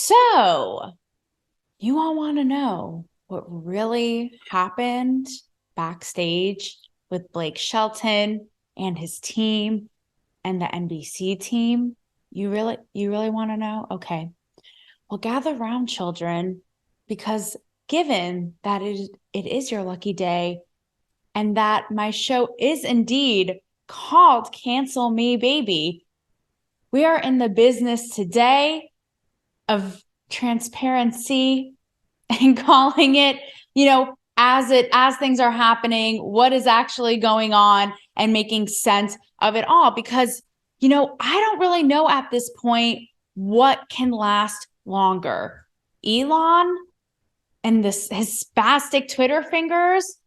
So, you all want to know what really happened backstage with Blake Shelton and his team and the NBC team? You really want to know? Okay. Well, gather round, children, because given that it is your lucky day and that my show is indeed called Cancel Me Baby, we are in the business today of transparency and calling it, as things are happening, what is actually going on and making sense of it all. Because, I don't really know at this point what can last longer. Elon and his spastic Twitter fingers,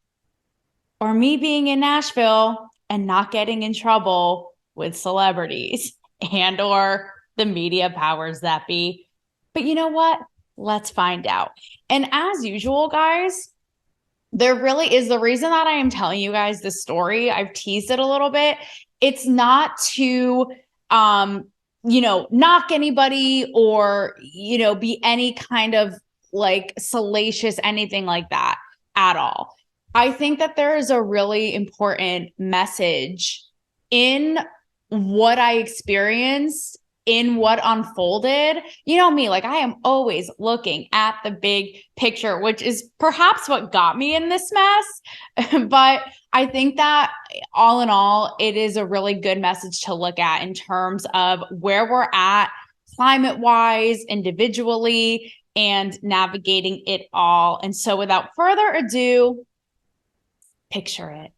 or me being in Nashville and not getting in trouble with celebrities and or the media powers that be. But you know what? Let's find out. And as usual, guys, there really is the reason that I am telling you guys this story. I've teased it a little bit. It's not to, knock anybody or, be any kind of like salacious, anything like that at all. I think that there is a really important message in what I experienced, in what unfolded. You know me, like I am always looking at the big picture, which is perhaps what got me in this mess. But I think that all in all, it is a really good message to look at in terms of where we're at climate wise, individually, and navigating it all. And so without further ado, picture it,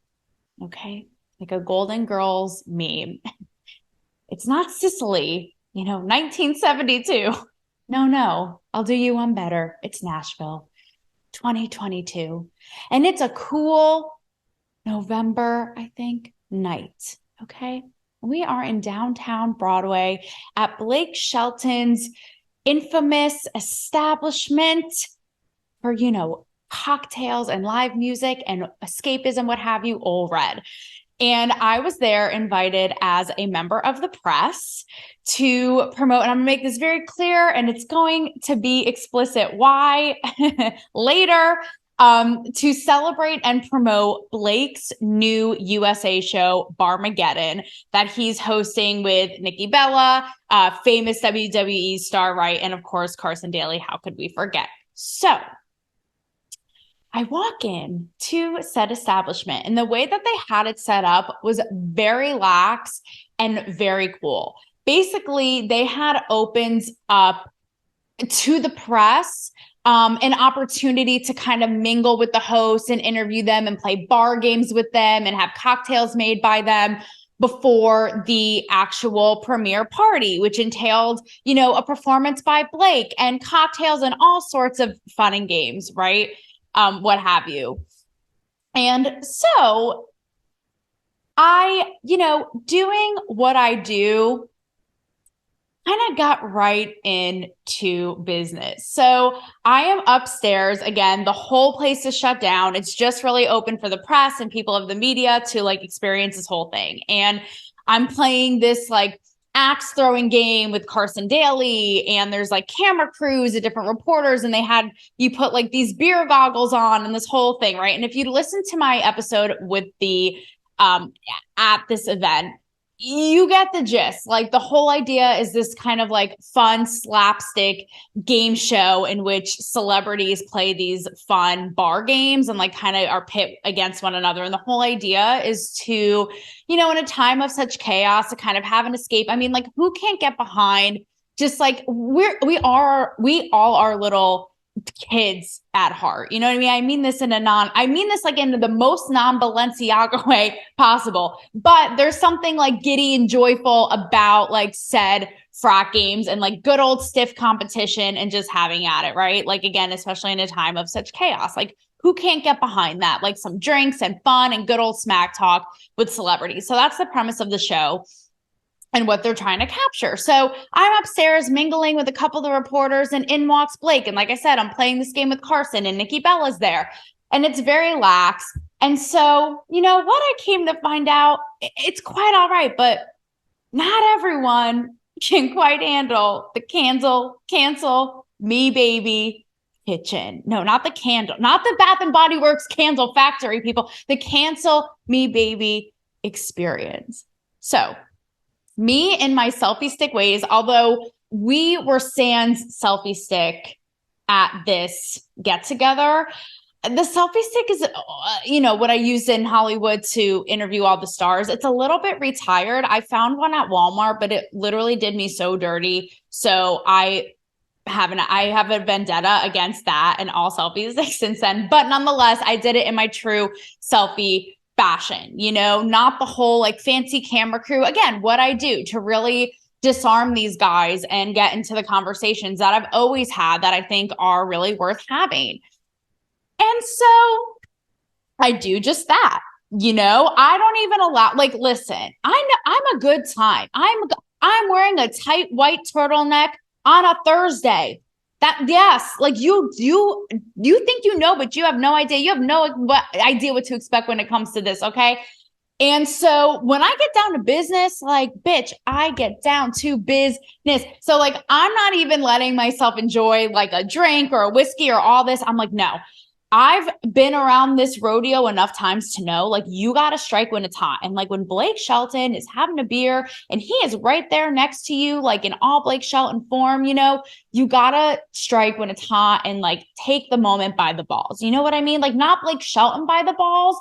okay? Like a Golden Girls meme. It's not Sicily, 1972. No, I'll do you one better. It's Nashville, 2022. And it's a cool November, I think, night, okay? We are in downtown Broadway at Blake Shelton's infamous establishment for, cocktails and live music and escapism, what have you, Ole Red. And I was there invited as a member of the press to promote, and I'm gonna make this very clear, and it's going to be explicit why later, to celebrate and promote Blake's new USA show, Barmageddon, that he's hosting with Nikki, famous WWE star, right? And of course, Carson, Daly, how could we forget? So I walk in to said establishment, and the way that they had it set up was very lax and very cool. Basically, they had opened up to the press an opportunity to kind of mingle with the hosts and interview them and play bar games with them and have cocktails made by them before the actual premiere party, which entailed, a performance by Blake and cocktails and all sorts of fun and games, right? What have you. And so I, doing what I do, kind of got right into business. So I am upstairs. Again, the whole place is shut down. It's just really open for the press and people of the media to like experience this whole thing. And I'm playing this like axe throwing game with Carson Daly, and there's like camera crews and different reporters, and you put like these beer goggles on and this whole thing, right? And if you listen to my episode with the at this event, you get the gist. Like the whole idea is this kind of like fun slapstick game show in which celebrities play these fun bar games and like kind of are pit against one another. And the whole idea is to, in a time of such chaos, to kind of have an escape. I mean, like who can't get behind just like we all are little kids at heart. You know what I mean? I mean this like in the most non-Balenciaga way possible. But there's something like giddy and joyful about like said frat games and like good old stiff competition and just having at it, right? Like again, especially in a time of such chaos, like who can't get behind that? Like some drinks and fun and good old smack talk with celebrities. So that's the premise of the show and what they're trying to capture. So I'm upstairs mingling with a couple of the reporters, and in walks Blake. And like I said, I'm playing this game with Carson, and Nikki is there, and it's very lax. And so, what I came to find out, it's quite all right, but not everyone can quite handle the cancel Me Baby Kitchen. No, not the candle, not the Bath and Body Works candle factory people, the Cancel Me Baby experience. So me and my selfie stick ways, although we were sans selfie stick at this get together, the selfie stick is, what I use in Hollywood to interview all the stars. It's a little bit retired. I found one at Walmart, but it literally did me so dirty. So I have a vendetta against that and all selfie sticks since then. But nonetheless, I did it in my true selfie fashion, not the whole like fancy camera crew. Again, what I do to really disarm these guys and get into the conversations that I've always had that I think are really worth having. And so I do just that. I don't even allow, like, listen, I'm a good time. I'm wearing a tight white turtleneck on a Thursday. Yes, like you think but you have no idea. You have no idea what to expect when it comes to this, okay? And so when I get down to business, like, bitch, I get down to business. So like, I'm not even letting myself enjoy like a drink or a whiskey or all this. I'm like, no. I've been around this rodeo enough times to know, like, you got to strike when it's hot. And like when Blake Shelton is having a beer and he is right there next to you, like in all Blake Shelton form, you got to strike when it's hot and like take the moment by the balls. You know what I mean? Like not Blake Shelton by the balls,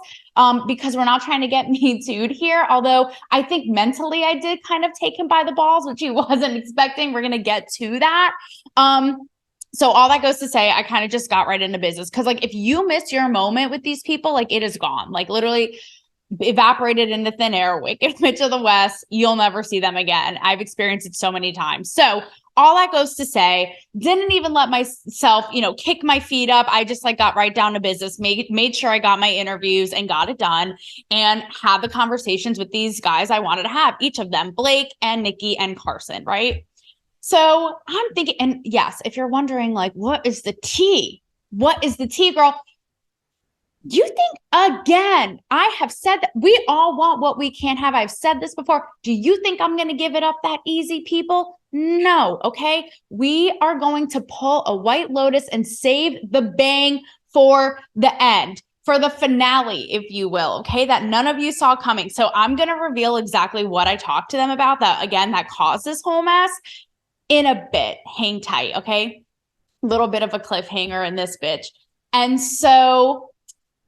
because we're not trying to get me too'd here. Although I think mentally I did kind of take him by the balls, which he wasn't expecting. We're going to get to that. So all that goes to say, I kind of just got right into business. Cause like, if you miss your moment with these people, like it is gone, like literally evaporated into thin air, wicked witch of the West, you'll never see them again. I've experienced it so many times. So all that goes to say, didn't even let myself, kick my feet up. I just like got right down to business, made sure I got my interviews and got it done and had the conversations with these guys I wanted to have, each of them, Blake and Nikki and Carson, right? So I'm thinking, and yes, if you're wondering, like, what is the tea? What is the tea, girl? You think, again, I have said that we all want what we can't have. I've said this before. Do you think I'm going to give it up that easy, people? No. Okay. We are going to pull a White Lotus and save the bang for the end, for the finale, if you will. Okay. That none of you saw coming. So I'm going to reveal exactly what I talked to them about that caused this whole mess in a bit. Hang tight. Okay. Little bit of a cliffhanger in this bitch. And so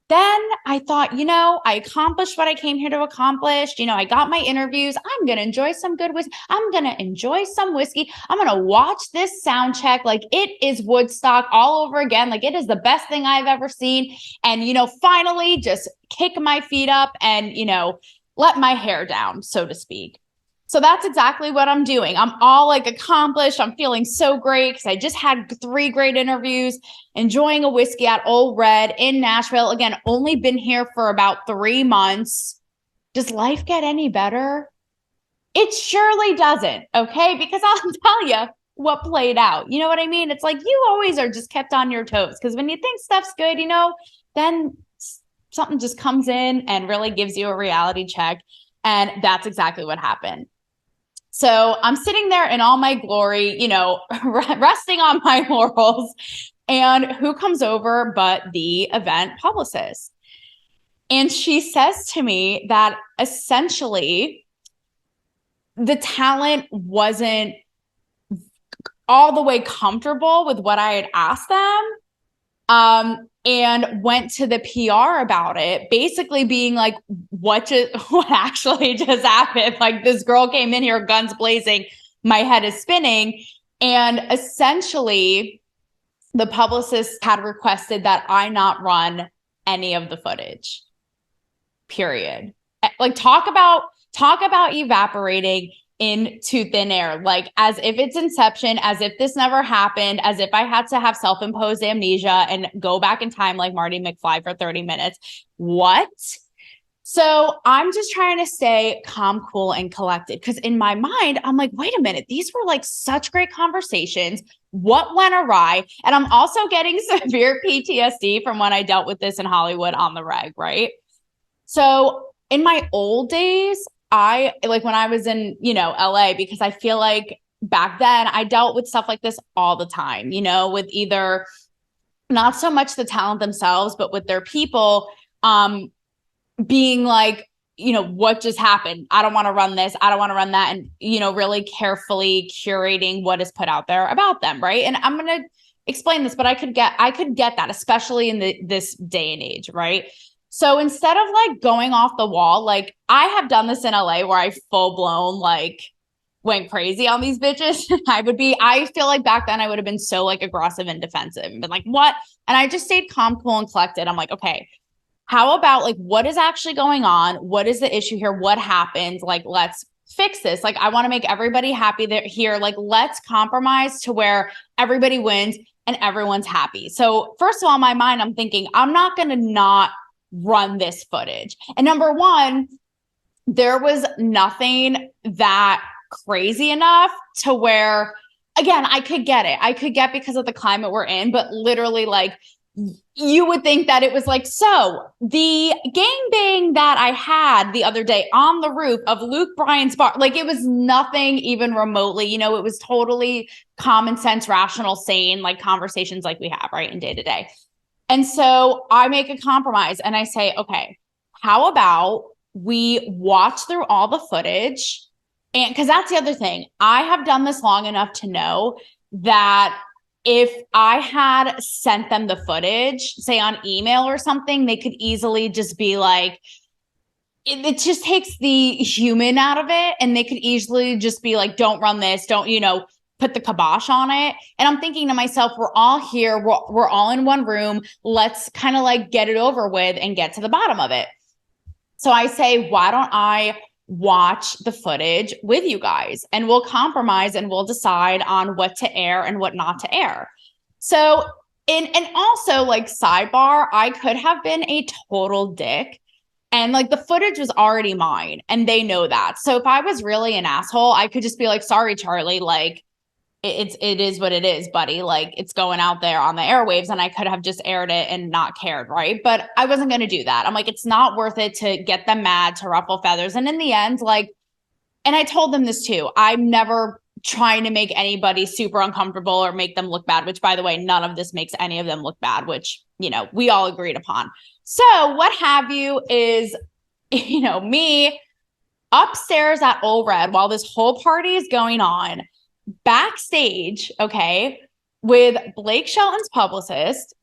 then I thought, I accomplished what I came here to accomplish. I got my interviews. I'm going to enjoy some good whiskey. I'm going to enjoy some whiskey. I'm going to watch this sound check. Like it is Woodstock all over again. Like it is the best thing I've ever seen. And, finally just kick my feet up and, let my hair down, so to speak. So that's exactly what I'm doing. I'm all like accomplished. I'm feeling so great because I just had 3 great interviews, enjoying a whiskey at Ole Red in Nashville. Again, only been here for about 3 months. Does life get any better? It surely doesn't, okay? Because I'll tell you what played out. You know what I mean? It's like you always are just kept on your toes because when you think stuff's good, then something just comes in and really gives you a reality check. And that's exactly what happened. So I'm sitting there in all my glory, resting on my laurels. And who comes over but the event publicist? And she says to me that essentially the talent wasn't all the way comfortable with what I had asked them. And went to the PR about it, basically being like, what actually just happened? Like this girl came in here, guns blazing, my head is spinning. And essentially the publicist had requested that I not run any of the footage, period. Like talk about evaporating into thin air, like as if it's Inception, as if this never happened, as if I had to have self-imposed amnesia and go back in time like Marty McFly for 30 minutes. What? So I'm just trying to stay calm, cool, and collected. Because in my mind, I'm like, wait a minute, these were like such great conversations. What went awry? And I'm also getting severe PTSD from when I dealt with this in Hollywood on the reg, right? So in my old days, I like when I was in, LA, because I feel like back then I dealt with stuff like this all the time, you know, with either not so much the talent themselves, but with their people, being like, you know, what just happened? I don't want to run this. I don't want to run that. And, you know, really carefully curating what is put out there about them. Right. And I'm going to explain this, but I could get that, especially in this day and age. Right. So instead of like going off the wall, like I have done this in LA where I full blown like went crazy on these bitches. I feel like back then I would have been so like aggressive and defensive and been like, what? And I just stayed calm, cool, and collected. I'm like, okay, how about like, what is actually going on? What is the issue here? What happened? Like, let's fix this. Like, I want to make everybody happy that here. Like, let's compromise to where everybody wins and everyone's happy. So first of all, in my mind, I'm thinking, I'm not going to not run this footage. And number one, there was nothing that crazy enough to where, again, I could get it. I could get because of the climate we're in, but literally like, you would think that it was like, so the gangbang that I had the other day on the roof of Luke Bryan's bar, like it was nothing even remotely, you know, it was totally common sense, rational, sane, like conversations like we have right in day to day. And so I make a compromise and I say, okay, how about we watch through all the footage? And because that's the other thing, I have done this long enough to know that if I had sent them the footage, say on email or something, they could easily just be like, it just takes the human out of it. And they could easily just be like, don't run this, don't, you know, put the kibosh on it. And I'm thinking to myself, we're all here, we're all in one room. Let's kind of like get it over with and get to the bottom of it. So I say, why don't I watch the footage with you guys and we'll compromise and we'll decide on what to air and what not to air. So, and also like sidebar, I could have been a total dick and like the footage was already mine and they know that. So if I was really an asshole, I could just be like, sorry, Charlie, like it is what it is, buddy. Like it's going out there on the airwaves and I could have just aired it and not cared. Right. But I wasn't going to do that. I'm like, it's not worth it to get them mad, to ruffle feathers. And in the end, like, and I told them this too, I'm never trying to make anybody super uncomfortable or make them look bad, which by the way, none of this makes any of them look bad, which, you know, we all agreed upon. So what have you is, you know, me upstairs at Ole Red while this whole party is going on, backstage, okay, with Blake Shelton's publicist,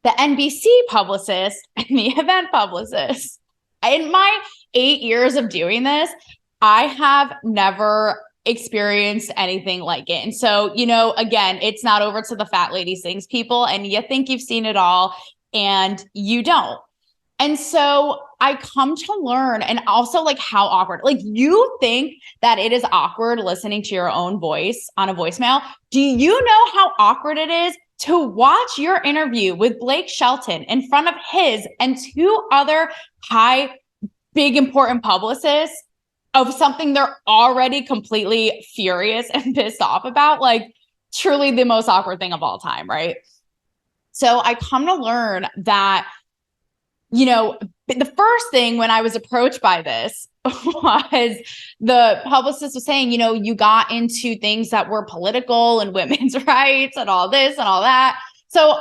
the NBC publicist, and the event publicist. In my 8 years of doing this, I have never experienced anything like it. And so, you know, again, it's not over to the fat lady sings people, and you think you've seen it all, and you don't. And so I come to learn, and also like how awkward, like you think that it is awkward listening to your own voice on a voicemail. Do you know how awkward it is to watch your interview with Blake Shelton in front of his and two other big, important publicists of something they're already completely furious and pissed off about? Like truly the most awkward thing of all time, right? So I come to learn that, you know, the first thing when I was approached by this was the publicist was saying, you know, you got into things that were political and women's rights and all this and all that. So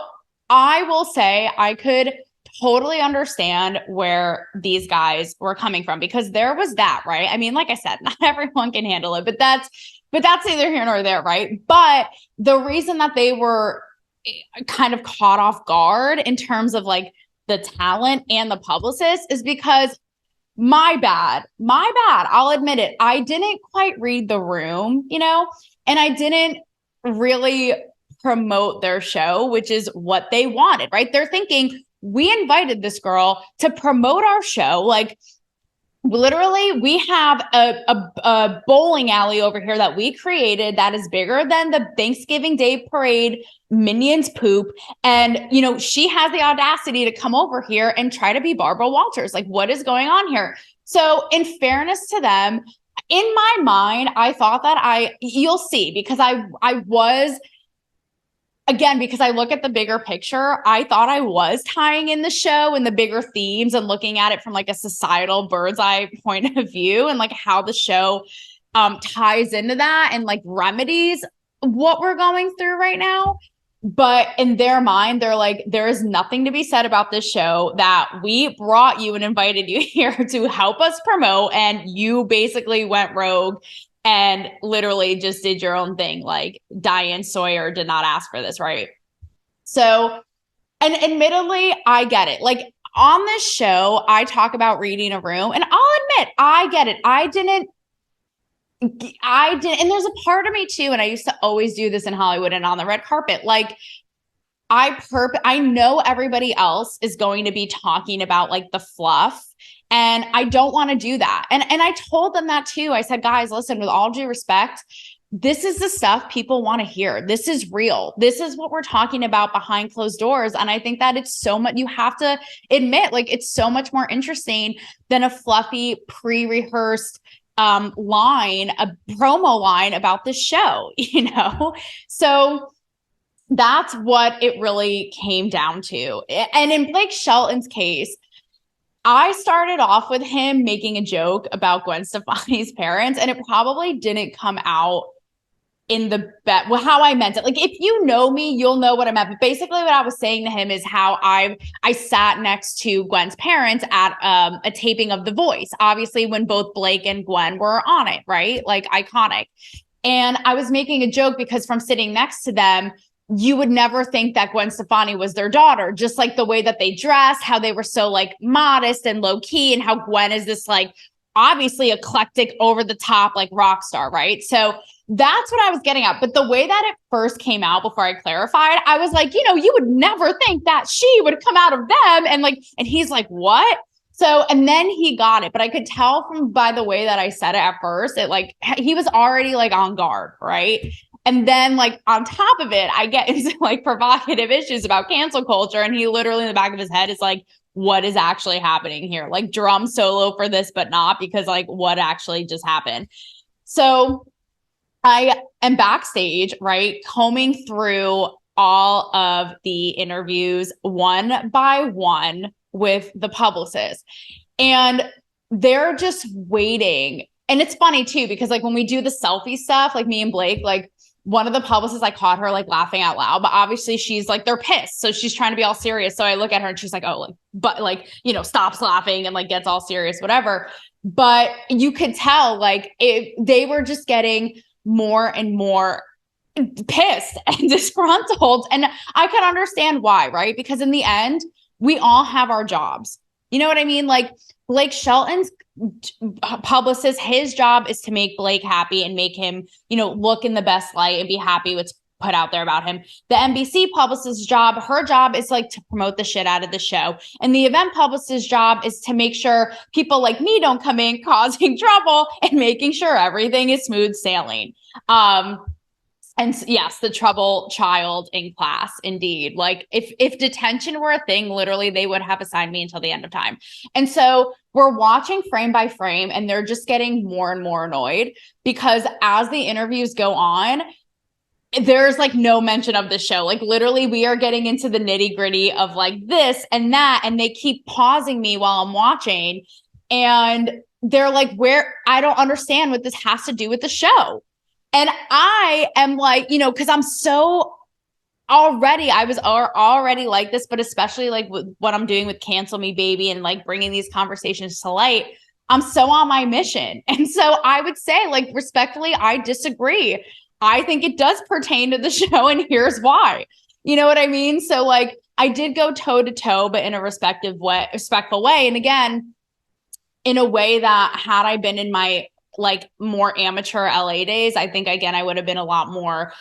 I will say I could totally understand where these guys were coming from, because there was that, right? I mean, like I said, not everyone can handle it, but that's neither here nor there, right? But the reason that they were kind of caught off guard in terms of like the talent and the publicist is because my bad. I'll admit it. I didn't quite read the room, you know, and I didn't really promote their show, which is what they wanted, right? They're thinking, we invited this girl to promote our show. Like literally, we have a bowling alley over here that we created that is bigger than the Thanksgiving Day parade Minions poop. And, you know, she has the audacity to come over here and try to be Barbara Walters. Like, what is going on here? So in fairness to them, in my mind, I thought that you'll see, because I was, again, because I look at the bigger picture, I thought I was tying in the show and the bigger themes and looking at it from like a societal bird's eye point of view and like how the show ties into that and like remedies what we're going through right now. But in their mind, they're like, there is nothing to be said about this show that we brought you and invited you here to help us promote. And you basically went rogue and literally just did your own thing. Like Diane Sawyer did not ask for this, right? So, and admittedly, I get it. Like on this show, I talk about reading a room, and I'll admit, I get it. I didn't, and there's a part of me too, and I used to always do this in Hollywood and on the red carpet. Like I know everybody else is going to be talking about like the fluff, and I don't want to do that. And I told them that too. I said, guys, listen, with all due respect, this is the stuff people want to hear. This is real. This is what we're talking about behind closed doors. And I think that it's so much, you have to admit, like it's so much more interesting than a fluffy pre-rehearsed line, a promo line about the show, you know? So that's what it really came down to. And in Blake Shelton's case, I started off with him making a joke about Gwen Stefani's parents, and it probably didn't come out in the how I meant it. Like if you know me, you'll know what I meant. But basically what I was saying to him is how I sat next to Gwen's parents at a taping of The Voice, obviously when both Blake and Gwen were on it, right? Like iconic. And I was making a joke because from sitting next to them, you would never think that Gwen Stefani was their daughter, just like the way that they dressed, how they were so like modest and low key, and how Gwen is this like obviously eclectic, over the top, like rock star, right? So that's what I was getting at. But the way that it first came out, before I clarified, I was like, you know, you would never think that she would come out of them. And like, and he's like, what? So, and then he got it, but I could tell from by the way that I said it at first, it like, he was already like on guard, right? And then like on top of it, I get into like provocative issues about cancel culture. And he literally in the back of his head is like, what is actually happening here? Like drum solo for this, but not, because like what actually just happened. So I am backstage, right? Combing through all of the interviews one by one with the publicist. And they're just waiting. And it's funny too, because like when we do the selfie stuff, like me and Blake, like one of the publicists, I caught her like laughing out loud, but obviously she's like, they're pissed. So she's trying to be all serious. So I look at her and she's like, oh, like, but like, you know, stops laughing and like gets all serious, whatever. But you could tell like they were just getting more and more pissed and disgruntled. And I can understand why, right? Because in the end, we all have our jobs. You know what I mean? Like Blake Shelton's publicist, his job is to make Blake happy and make him, you know, look in the best light and be happy what's put out there about him. The NBC publicist's job, her job is like to promote the shit out of the show. And the event publicist's job is to make sure people like me don't come in causing trouble and making sure everything is smooth sailing. And yes, the trouble child in class, indeed. Like if detention were a thing, literally they would have assigned me until the end of time. And so we're watching frame by frame and they're just getting more and more annoyed because as the interviews go on, there's like no mention of the show. Like literally we are getting into the nitty gritty of like this and that. And they keep pausing me while I'm watching. And they're like, I don't understand what this has to do with the show. And I am like, you know, because I'm so I was already like this, but especially like with what I'm doing with Cancel Me Baby and like bringing these conversations to light, I'm so on my mission. And so I would say like respectfully, I disagree. I think it does pertain to the show and here's why. You know what I mean? So like I did go toe to toe, but in a respectful way. And again, in a way that had I been in my like more amateur LA days, I think again, I would have been a lot more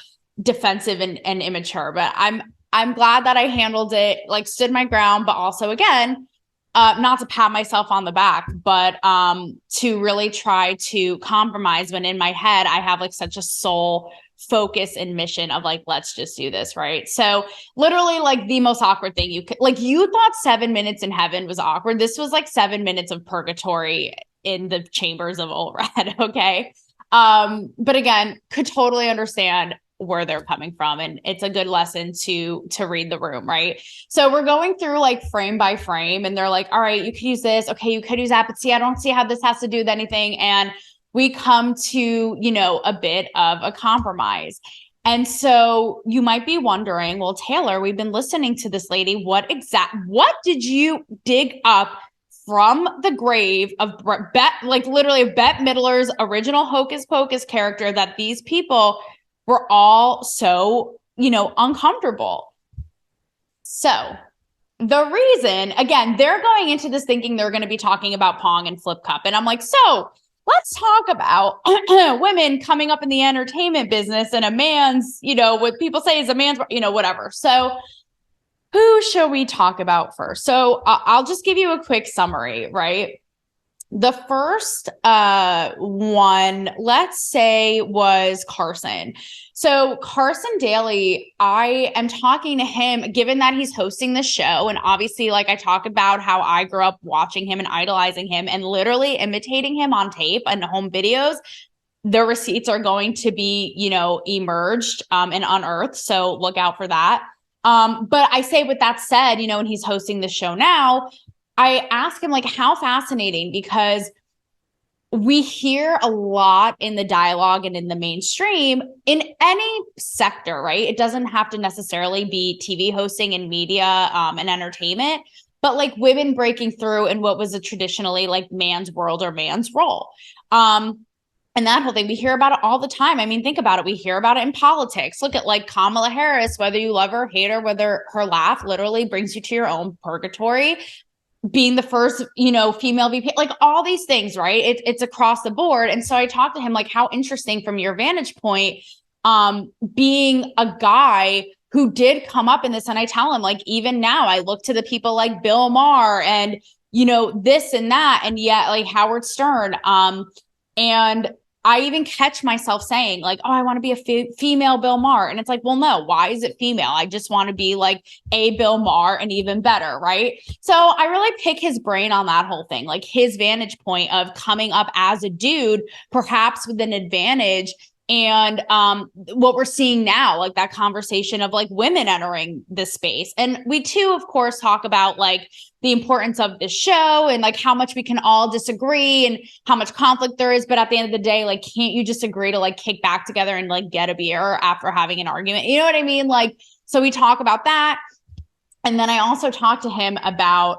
defensive and immature, but I'm glad that I handled it, like stood my ground, but also again, not to pat myself on the back, but to really try to compromise when in my head, I have like such a sole focus and mission of like, let's just do this. Right. So literally like the most awkward thing you could, like you thought 7 minutes in heaven was awkward. This was like 7 minutes of purgatory in the chambers of Ole Red. Okay. But again, could totally understand where they're coming from. And it's a good lesson to read the room. Right. So we're going through like frame by frame and they're like, all right, you could use this. Okay. You could use that, but see, I don't see how this has to do with anything. And we come to, you know, a bit of a compromise. And so you might be wondering, well, Taylor, we've been listening to this lady. What did you dig up from the grave of literally Bette Midler's original Hocus Pocus character that these people were all so, you know, uncomfortable? So the reason, again, they're going into this thinking they're going to be talking about Pong and Flip Cup. And I'm like, so let's talk about women coming up in the entertainment business and a man's, you know, what people say is a man's, you know, whatever. So who should we talk about first? So I'll just give you a quick summary, right? The first one, let's say, was Carson. So Carson Daly, I am talking to him, given that he's hosting the show. And obviously, like I talk about how I grew up watching him and idolizing him and literally imitating him on tape and home videos. The receipts are going to be, you know, emerged and unearthed. So look out for that. But I say, with that said, you know, and he's hosting the show now, I ask him, like, how fascinating, because we hear a lot in the dialogue and in the mainstream in any sector, right? It doesn't have to necessarily be TV hosting and media and entertainment, but like women breaking through in what was a traditionally like man's world or man's role. And that whole thing, we hear about it all the time. I mean, think about it. We hear about it in politics. Look at like Kamala Harris, whether you love her, hate her, whether her laugh literally brings you to your own purgatory, being the first, you know, female VP, like all these things, right? It's across the board. And so I talked to him, like, how interesting from your vantage point, being a guy who did come up in this. And I tell him, like, even now I look to the people like Bill Maher and, you know, this and that, and yet like Howard Stern. And I even catch myself saying, like, oh, I want to be a female Bill Maher. And it's like, well, no, why is it female? I just want to be like a Bill Maher and even better, right? So I really pick his brain on that whole thing, like his vantage point of coming up as a dude, perhaps with an advantage. And what we're seeing now, like that conversation of like women entering this space. And we too, of course, talk about like the importance of the show and like how much we can all disagree and how much conflict there is. But at the end of the day, like, can't you just agree to like kick back together and like get a beer after having an argument? You know what I mean? Like, so we talk about that. And then I also talk to him about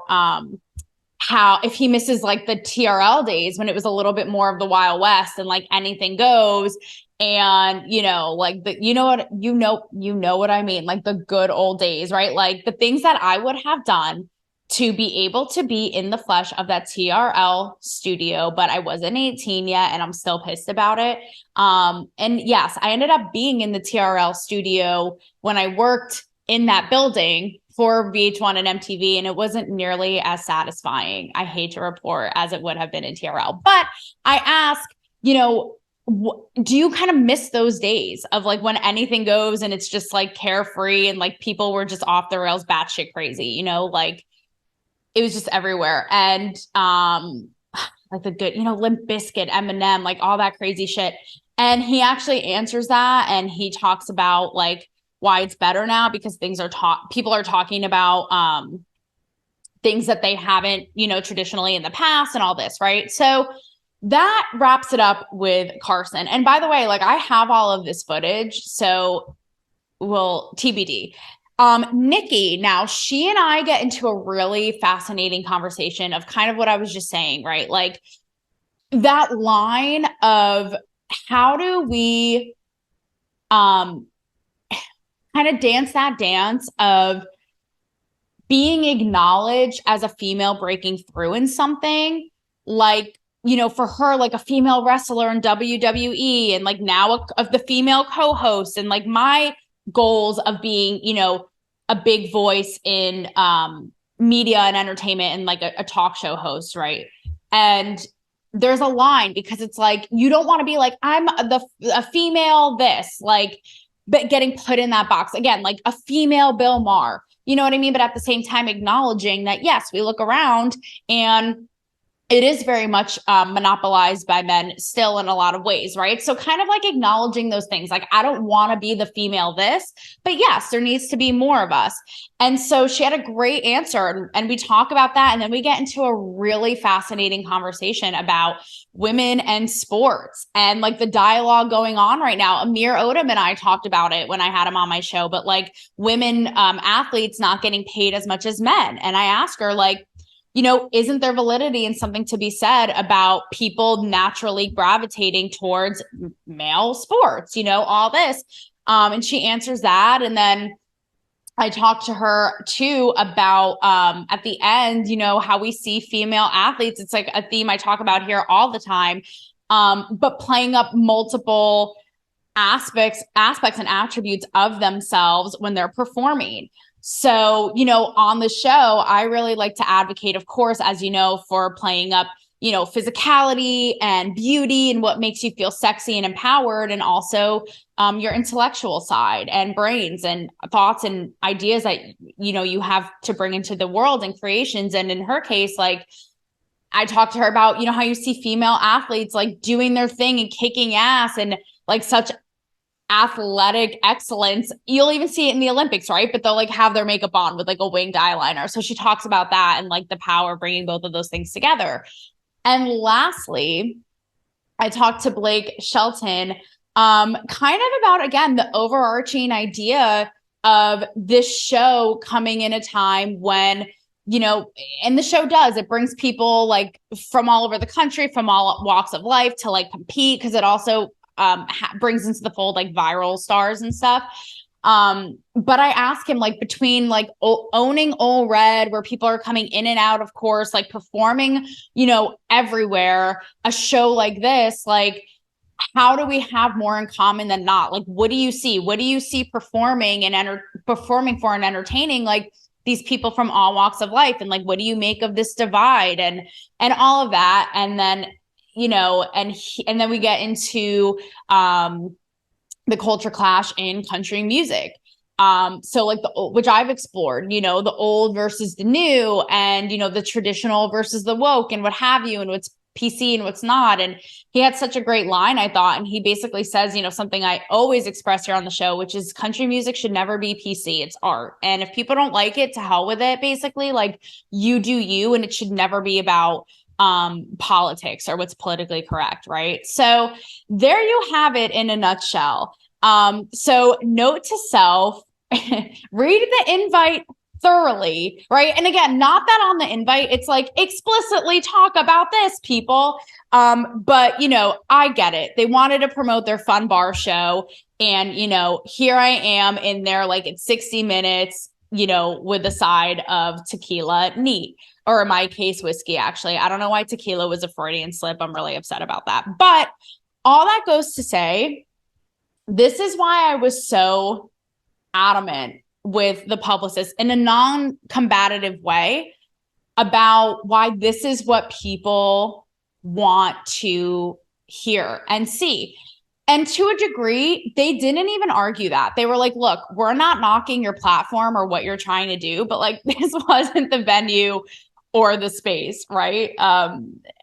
how if he misses like the TRL days when it was a little bit more of the Wild West and like anything goes. And, you know, like you know what I mean? Like the good old days, right? Like the things that I would have done to be able to be in the flesh of that TRL studio, but I wasn't 18 yet and I'm still pissed about it. And yes, I ended up being in the TRL studio when I worked in that building for VH1 and MTV, and it wasn't nearly as satisfying, I hate to report, as it would have been in TRL. But I ask, you know, do you kind of miss those days of like when anything goes and it's just like carefree and like people were just off the rails, batshit crazy, you know, like it was just everywhere. And like the good, you know, Limp Bizkit, Eminem, like all that crazy shit. And he actually answers that, and he talks about like why it's better now because people are talking about things that they haven't, you know, traditionally in the past and all this, right? So that wraps it up with Carson. And by the way, like I have all of this footage, so we'll TBD. Nikki, now she and I get into a really fascinating conversation of kind of what I was just saying, right? Like that line of how do we kind of dance that dance of being acknowledged as a female breaking through in something, like, you know, for her, like a female wrestler in WWE and like now of the female co-host and like my goals of being, you know, a big voice in media and entertainment and like a talk show host, right? And there's a line because it's like, you don't want to be like, I'm a female this, like, but getting put in that box again, like a female Bill Maher, you know what I mean? But at the same time, acknowledging that, yes, we look around and it is very much monopolized by men still in a lot of ways, right? So kind of like acknowledging those things. Like, I don't want to be the female this, but yes, there needs to be more of us. And so she had a great answer, and we talk about that. And then we get into a really fascinating conversation about women and sports and like the dialogue going on right now. Amir Odom and I talked about it when I had him on my show, but like women athletes not getting paid as much as men. And I asked her, like, isn't there validity in something to be said about people naturally gravitating towards male sports, all this? And she answers that. And then I talked to her too about at the end, how we see female athletes. It's like a theme I talk about here all the time, but playing up multiple aspects and attributes of themselves when they're performing. So, on the show, I really like to advocate, of course, as you know, for playing up, physicality and beauty and what makes you feel sexy and empowered, and also your intellectual side and brains and thoughts and ideas that, you have to bring into the world and creations. And in her case, like, I talked to her about, how you see female athletes like doing their thing and kicking ass and like such athletic excellence. You'll even see it in the Olympics, right? But they'll like have their makeup on with like a winged eyeliner. So she talks about that and like the power of bringing both of those things together. And lastly, I talked to Blake Shelton, kind of about, again, the overarching idea of this show coming in a time when, and the show it brings people like from all over the country, from all walks of life to like compete, because it also brings into the fold like viral stars and stuff. But I asked him, like, between like owning Ole Red, where people are coming in and out, of course, like performing, everywhere, a show like this, like, how do we have more in common than not? Like, what do you see performing and performing for and entertaining like these people from all walks of life? And like, what do you make of this divide and all of that? And then and then we get into the culture clash in country music. So like which I've explored, the old versus the new, and, the traditional versus the woke and what have you, and what's PC and what's not. And he had such a great line, I thought. And he basically says, something I always express here on the show, which is country music should never be PC. It's art. And if people don't like it, to hell with it, basically. Like, you do you, and it should never be about politics or what's politically correct, right? So there you have it in a nutshell. So note to self, read the invite thoroughly, right? And again, not that on the invite it's like explicitly talk about this, people. But I get it. They wanted to promote their fun bar show, and here I am in there, like, it's 60 minutes, with a side of tequila, neat. Or in my case, whiskey, actually. I don't know why tequila was a Freudian slip. I'm really upset about that. But all that goes to say, this is why I was so adamant with the publicist in a non-combative way about why this is what people want to hear and see. And to a degree, they didn't even argue that. They were like, look, we're not knocking your platform or what you're trying to do, but like, this wasn't the venue or the space, right?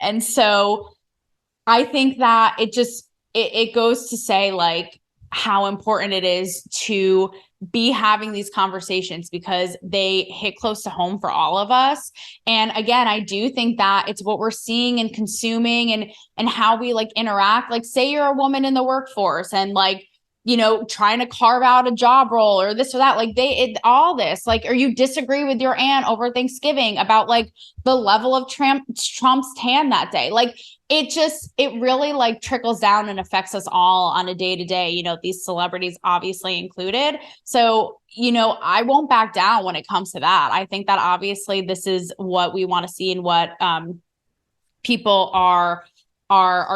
And so I think that it goes to say, like, how important it is to be having these conversations, because they hit close to home for all of us. And again, I do think that it's what we're seeing and consuming and how we like interact. Like, say you're a woman in the workforce and like, trying to carve out a job role or this or that, like all this, like, or you disagree with your aunt over Thanksgiving about like the level of Trump's tan that day. Like, it really like trickles down and affects us all on a day-to-day, these celebrities obviously included. So, I won't back down when it comes to that. I think that obviously this is what we want to see and what people are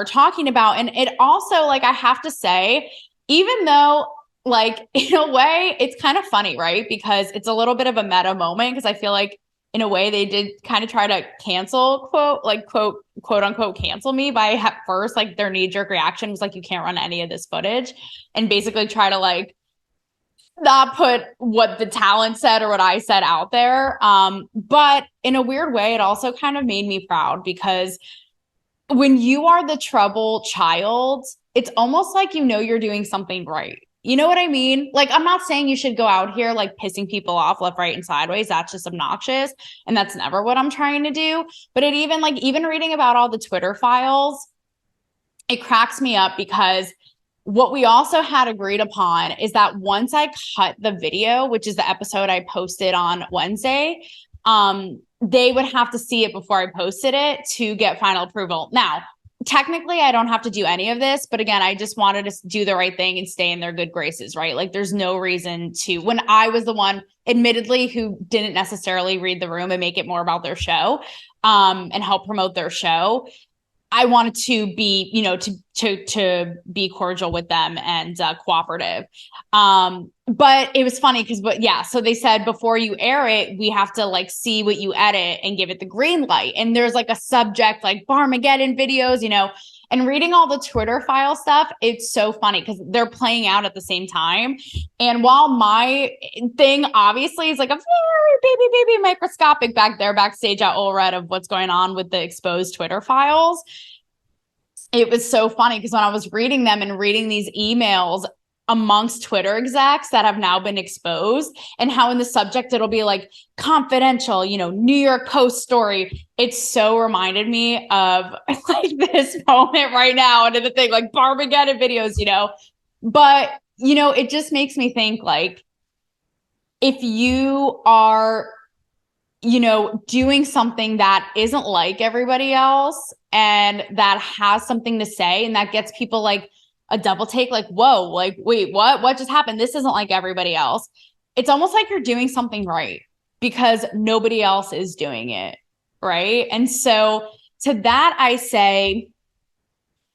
talking about. And it also, like, I have to say, even though, like, in a way, it's kind of funny, right? Because it's a little bit of a meta moment, because I feel like in a way they did kind of try to cancel, quote unquote, cancel me by at first, like, their knee jerk reaction was like, you can't run any of this footage, and basically try to like not put what the talent said or what I said out there. But in a weird way, it also kind of made me proud because when you are the trouble child, it's almost like you know you're doing something right. You know what I mean? Like, I'm not saying you should go out here like pissing people off left, right, and sideways. That's just obnoxious. And that's never what I'm trying to do. But it even like, even reading about all the Twitter files, it cracks me up because what we also had agreed upon is that once I cut the video, which is the episode I posted on Wednesday, they would have to see it before I posted it to get final approval. Now, technically, I don't have to do any of this, but again, I just wanted to do the right thing and stay in their good graces, right? Like, there's no reason to, when I was the one, admittedly, who didn't necessarily read the room and make it more about their show, and help promote their show, I wanted to be, you know, to be cordial with them and cooperative. But it was funny because, but yeah, so they said before you air it, we have to like see what you edit and give it the green light. And there's like a subject like Barmageddon videos, you know, and reading all the Twitter file stuff, it's so funny because they're playing out at the same time. And while my thing obviously is like a very baby microscopic back there backstage at Ole Red of what's going on with the exposed Twitter files, it was so funny because when I was reading them and reading these emails amongst Twitter execs that have now been exposed, and how in the subject it'll be like confidential, you know, New York Post story. It so reminded me of like this moment right now and the thing like Barmageddon videos, you know. But, you know, it just makes me think like, if you are, you know, doing something that isn't like everybody else and that has something to say and that gets people like a double take, like, whoa, like, wait, what just happened? This isn't like everybody else. It's almost like you're doing something right because nobody else is doing it. Right. And so to that, I say,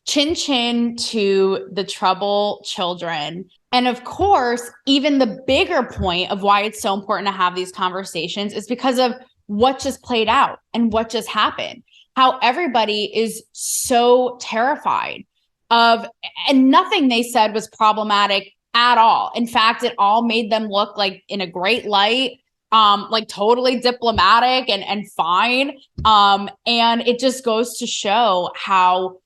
chin chin to the trouble children. And of course, even the bigger point of why it's so important to have these conversations is because of what just played out and what just happened, how everybody is so terrified of, and nothing they said was problematic at all. In fact, it all made them look like in a great light, like totally diplomatic and fine. And it just goes to show how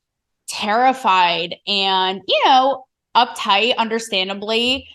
terrified and, you know, uptight, understandably,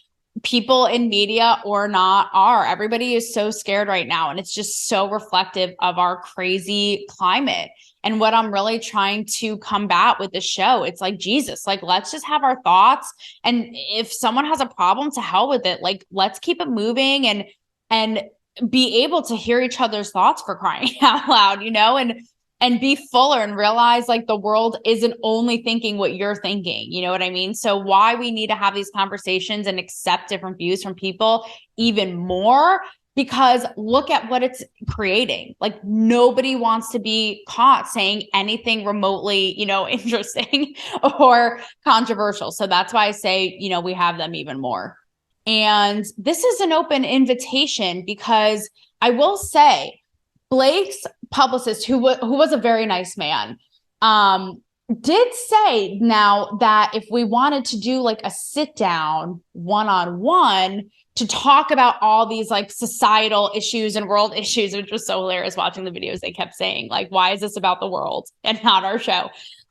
people in media or not are. Everybody is so scared right now. And it's just so reflective of our crazy climate. And what I'm really trying to combat with the show, it's like, Jesus, like, let's just have our thoughts. And if someone has a problem, to hell with it. Like, let's keep it moving and be able to hear each other's thoughts, for crying out loud, you know, and be fuller and realize like the world isn't only thinking what you're thinking. You know what I mean? So why we need to have these conversations and accept different views from people even more, because look at what it's creating. Like, nobody wants to be caught saying anything remotely, you know, interesting or controversial. So that's why I say, you know, we have them even more. And this is an open invitation because I will say, Blake's publicist, who was a very nice man, did say now that if we wanted to do like a sit down one-on-one to talk about all these like societal issues and world issues, which was so hilarious watching the videos, they kept saying like, why is this about the world and not our show?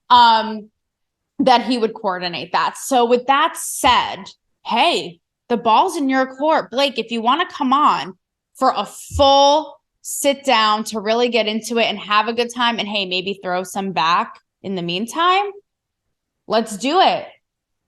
That he would coordinate that. So with that said, hey, the ball's in your court. Blake, if you want to come on for a full sit down to really get into it and have a good time, and hey, maybe throw some back in the meantime, let's do it.